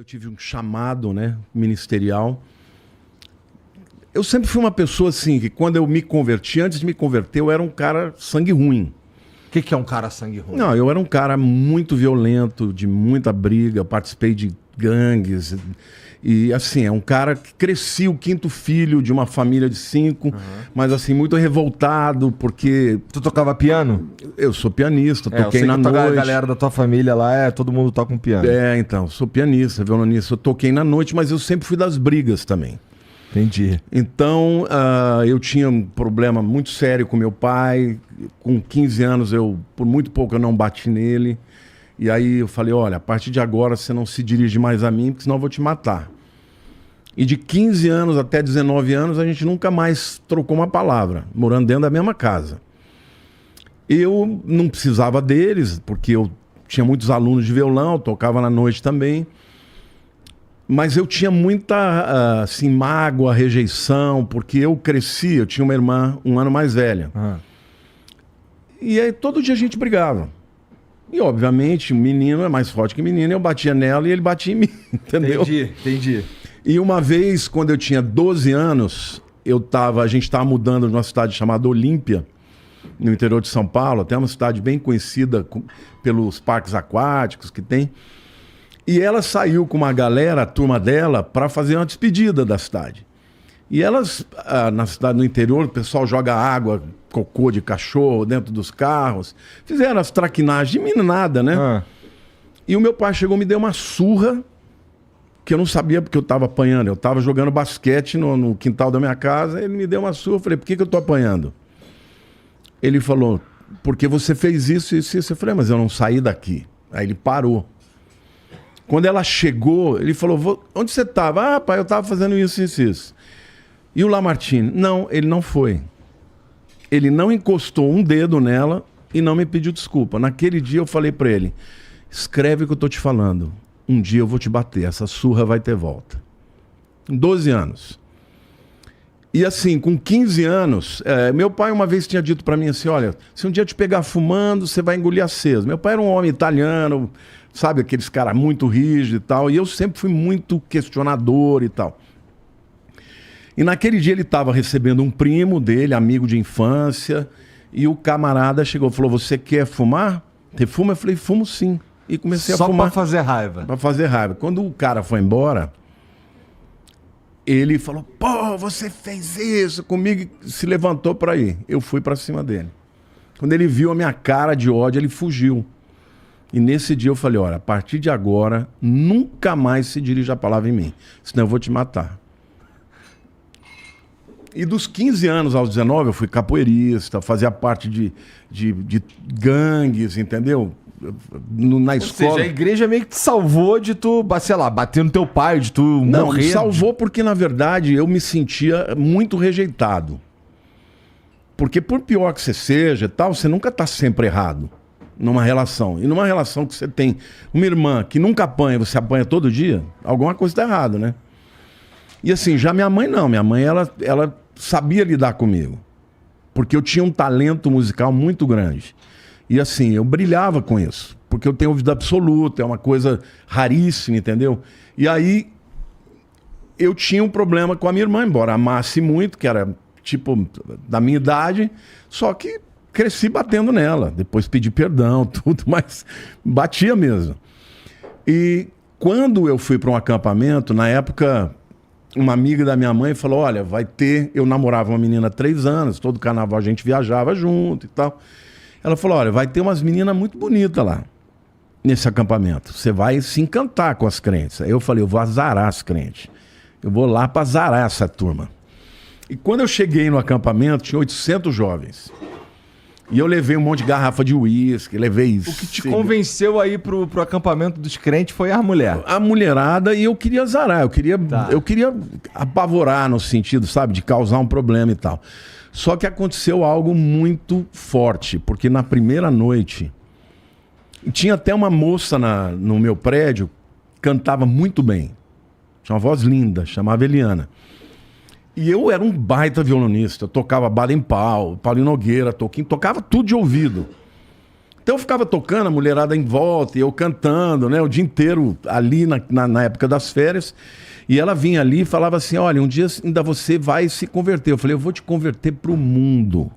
eu tive um chamado, né, ministerial. Eu sempre fui uma pessoa assim, que quando eu me converti, antes de me converter, eu era um cara sangue ruim. O que é um cara sangue ruim? Não, eu era um cara muito violento, de muita briga, eu participei de gangues. E assim, é um cara que cresci, o quinto filho de uma família de 5, mas assim, muito revoltado, porque... Tu tocava piano? Eu sou pianista, Eu toquei sei na que a noite. galera da tua família lá, todo mundo toca um piano. Então, sou pianista, violonista, eu toquei na noite, mas eu sempre fui das brigas também. Entendi. Então, eu tinha um problema muito sério com meu pai. Com 15 anos, por muito pouco, eu não bati nele. E aí eu falei, olha, a partir de agora você não se dirige mais a mim, porque senão eu vou te matar. E de 15 anos até 19 anos, a gente nunca mais trocou uma palavra, morando dentro da mesma casa. Eu não precisava deles, porque eu tinha muitos alunos de violão, tocava na noite também. Mas eu tinha muita assim, mágoa, rejeição, porque eu cresci, eu tinha uma irmã 1 ano mais velha. E aí todo dia a gente brigava. E obviamente o menino é mais forte que o menino, eu batia nela e ele batia em mim, entendeu? Entendi. E uma vez, quando eu tinha 12 anos, a gente estava mudando numa cidade chamada Olímpia, no interior de São Paulo, até uma cidade bem conhecida pelos parques aquáticos que tem. E ela saiu com uma galera, a turma dela, para fazer uma despedida da cidade. E elas, na cidade no interior, o pessoal joga água, cocô de cachorro dentro dos carros. Fizeram as traquinagens de meninada, né? E o meu pai chegou e me deu uma surra, que eu não sabia porque eu estava apanhando. Eu estava jogando basquete no quintal da minha casa, ele me deu uma surra. Eu falei, por que eu estou apanhando? Ele falou, porque você fez isso, isso, isso. Eu falei, mas eu não saí daqui. Aí ele parou. Quando ela chegou, ele falou, onde você estava? Ah, pai, eu estava fazendo isso, isso, isso. E o Lamartine? Não, ele não foi. Ele não encostou um dedo nela e não me pediu desculpa. Naquele dia eu falei para ele, escreve o que eu estou te falando. Um dia eu vou te bater, essa surra vai ter volta. 12 anos. E assim, com 15 anos, meu pai uma vez tinha dito para mim assim, olha, se um dia eu te pegar fumando, você vai engolir aceso. Meu pai era um homem italiano, sabe, aqueles caras muito rígidos e tal, e eu sempre fui muito questionador e tal. E naquele dia ele estava recebendo um primo dele, amigo de infância, e o camarada chegou e falou, você quer fumar? Você fuma? Eu falei, fumo sim. E comecei a fumar. Só pra fazer raiva. Pra fazer raiva. Quando o cara foi embora, ele falou, pô, você fez isso comigo, e se levantou pra ir. Eu fui pra cima dele. Quando ele viu a minha cara de ódio, ele fugiu. E nesse dia eu falei, olha, a partir de agora, nunca mais se dirija a palavra em mim, senão eu vou te matar. E dos 15 anos aos 19, eu fui capoeirista, fazia parte de gangues, entendeu? Na escola. Ou seja, a igreja meio que te salvou de tu, sei lá, bater no teu pai, de tu Não, morrer. me salvou porque, na verdade, eu me sentia muito rejeitado. Porque por pior que você seja e tal, você nunca tá sempre errado numa relação. E numa relação que você tem uma irmã que nunca apanha, você apanha todo dia, alguma coisa tá errada, né? E assim, já minha mãe não. Minha mãe, ela sabia lidar comigo. Porque eu tinha um talento musical muito grande. E assim, eu brilhava com isso. Porque eu tenho ouvido absoluto, é uma coisa raríssima, entendeu? E aí, eu tinha um problema com a minha irmã, embora amasse muito, que era tipo da minha idade, só que cresci batendo nela. Depois pedi perdão, tudo, mas batia mesmo. E quando eu fui para um acampamento, na época, uma amiga da minha mãe falou, olha, vai ter... Eu namorava uma menina há 3 anos, todo carnaval a gente viajava junto e tal. Ela falou, olha, vai ter umas meninas muito bonitas lá, nesse acampamento. Você vai se encantar com as crentes. Aí eu falei, eu vou azarar as crentes. Eu vou lá para azarar essa turma. E quando eu cheguei no acampamento, tinha 800 jovens. E eu levei um monte de garrafa de uísque, levei isso. O que te convenceu aí pro acampamento dos crentes foi a mulher. A mulherada, e eu queria azarar, eu queria apavorar no sentido, sabe, de causar um problema e tal. Só que aconteceu algo muito forte, porque na primeira noite, tinha até uma moça no meu prédio, cantava muito bem. Tinha uma voz linda, chamava Eliana. E eu era um baita violonista, eu tocava Baden Powell, Paulinho Nogueira, Toquinho, tocava tudo de ouvido. Então eu ficava tocando, a mulherada em volta, e eu cantando, né? O dia inteiro ali na época das férias. E ela vinha ali e falava assim, olha, um dia ainda você vai se converter. Eu falei, eu vou te converter pro mundo.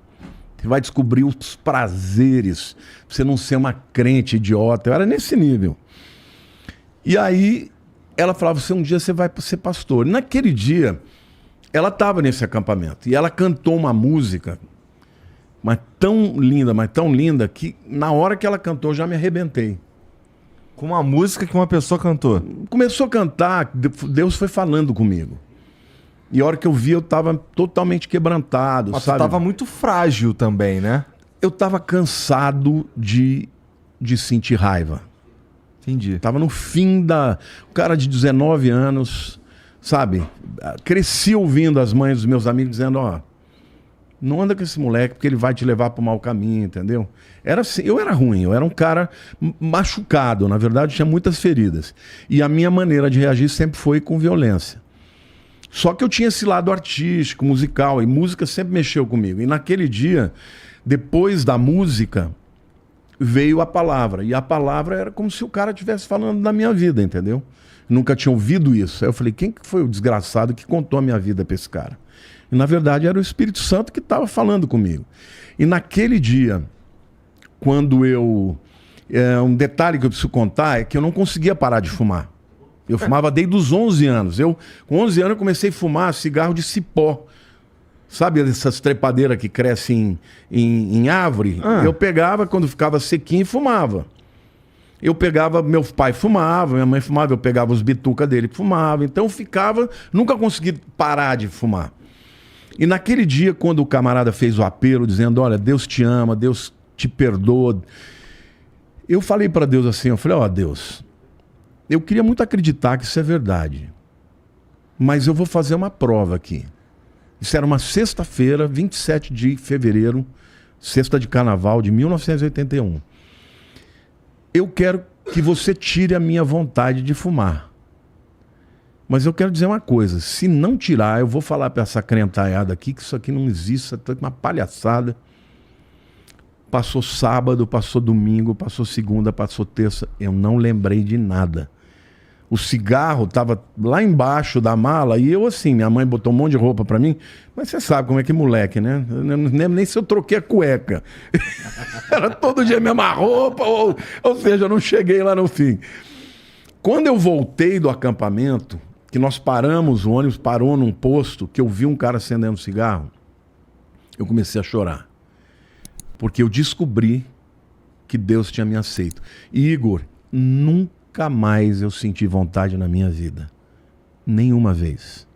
Você vai descobrir os prazeres. Você não ser uma crente idiota. Eu era nesse nível. E aí ela falava, um dia você vai ser pastor. E naquele dia, ela estava nesse acampamento. E ela cantou uma música, mas tão linda, que na hora que ela cantou, eu já me arrebentei. Com uma música que uma pessoa cantou. Começou a cantar, Deus foi falando comigo. E a hora que eu vi, eu estava totalmente quebrantado, Mas sabe? tu tava muito frágil também, né? Eu estava cansado de sentir raiva. Entendi. Tava no fim da... O cara de 19 anos, sabe? Cresci ouvindo as mães dos meus amigos dizendo, ó, não anda com esse moleque porque ele vai te levar para o mau caminho, entendeu? Era assim, eu era ruim, eu era um cara machucado, na verdade tinha muitas feridas. E a minha maneira de reagir sempre foi com violência. Só que eu tinha esse lado artístico, musical, e música sempre mexeu comigo. E naquele dia, depois da música, veio a palavra. E a palavra era como se o cara estivesse falando da minha vida, entendeu? Nunca tinha ouvido isso. Aí eu falei, quem que foi o desgraçado que contou a minha vida para esse cara? E na verdade era o Espírito Santo que estava falando comigo. E naquele dia, quando eu... um detalhe que eu preciso contar é que eu não conseguia parar de fumar. Eu fumava desde os 11 anos. Com 11 anos eu comecei a fumar cigarro de cipó. Sabe essas trepadeiras que crescem em árvore? Eu pegava quando ficava sequinho e fumava. Eu pegava, meu pai fumava, minha mãe fumava, eu pegava os bitucas dele que fumava. Então eu ficava, nunca consegui parar de fumar. E naquele dia, quando o camarada fez o apelo, dizendo, olha, Deus te ama, Deus te perdoa. Eu falei para Deus assim, eu falei, ó, Deus, eu queria muito acreditar que isso é verdade. Mas eu vou fazer uma prova aqui. Isso era uma sexta-feira, 27 de fevereiro, sexta de carnaval de 1981. Eu quero que você tire a minha vontade de fumar. Mas eu quero dizer uma coisa, se não tirar, eu vou falar para essa crentaiada aqui que isso aqui não existe, isso é uma palhaçada. Passou sábado, passou domingo, passou segunda, passou terça, eu não lembrei de nada. O cigarro estava lá embaixo da mala e eu assim, minha mãe botou um monte de roupa para mim, mas você sabe como é que moleque, né? Eu não lembro nem se eu troquei a cueca. Era todo dia a mesma roupa, ou seja, eu não cheguei lá no fim. Quando eu voltei do acampamento, que nós paramos, o ônibus parou num posto, que eu vi um cara acendendo cigarro, eu comecei a chorar. Porque eu descobri que Deus tinha me aceito. E Igor, nunca mais eu senti vontade na minha vida. Nenhuma vez.